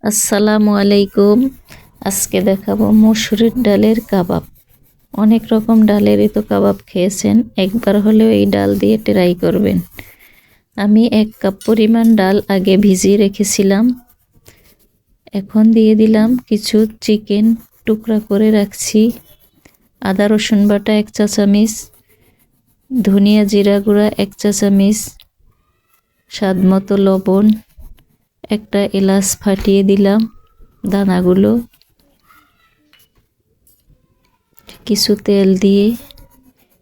আসসালামু আলাইকুম। আজকে দেখাবো মসুরির ডালের কাবাব। অনেক রকম ডালেরই তো কাবাব খেয়েছেন, একবার হলেও এই ডাল দিয়ে ট্রাই করবেন। আমি 1 কাপ পরিমাণ ডাল আগে ভিজিয়ে রেখেছিলাম। এখন দিয়ে দিলাম কিছু চিকেন টুকরা করে রাখছি, আদা রসুন বাটা 1 চা চামচ, ধনিয়া জিরা গুঁড়া 1 চা চামচ, স্বাদ মতো লবণ, একটা এলাচ ফাটিয়ে দিলাম দানাগুলো, কিছু তেল দিয়ে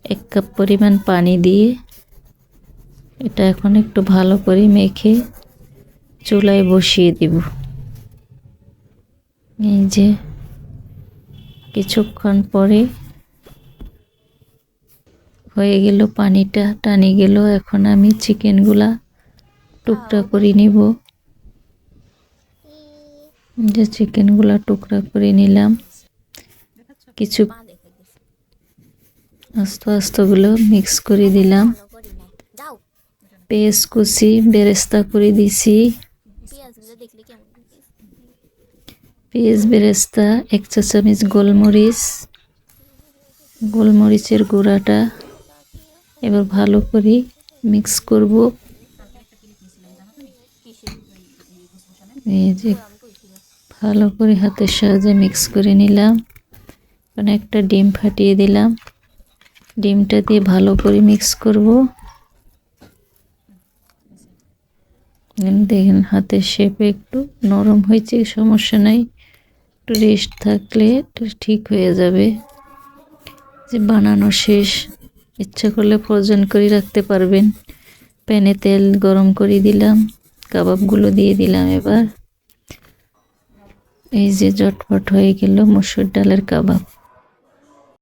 1 কাপ পরিমাণ পানি দিয়ে এটা এখন একটু ভালো করে মেখে চুলায় বসিয়ে দিব। এই যে কিছুক্ষণ পরে হয়ে গেল, পানিটা টানি গেল। এখন আমি চিকেনগুলা টুকরা করে নিব। যে চিকেনগুলা টুকরা করে নিলাম, কিছু আস্ত আস্তগুলো মিক্স করে দিলাম, পেঁয়াজ কুচি বেরেস্তা করে দিছি, পেঁয়াজ বেরেস্তা 1 চা চামচ, গোলমরিচের গুঁড়াটা এবার ভালো করে মিক্স করব। এই যে ভালো করে হাতের সাহায্যে মিক্স করে নিলাম। এখন একটা ডিম ফাটিয়ে দিলাম, ডিমটা দিয়ে ভালো করে মিক্স করব। দেখেন হাতের শেপে একটু নরম হয়েছে, সমস্যা নাই, একটু রেস্ট থাকলে ঠিক হয়ে যাবে। যে বানানো শেষ, ইচ্ছা করলে ফ্রোজেন করে রাখতে পারবেন। প্যানে তেল গরম করে দিলাম, কাবাবগুলো দিয়ে দিলাম। এবার এই যে জটপট হয়ে গেল মসুর ডালের কাবাব।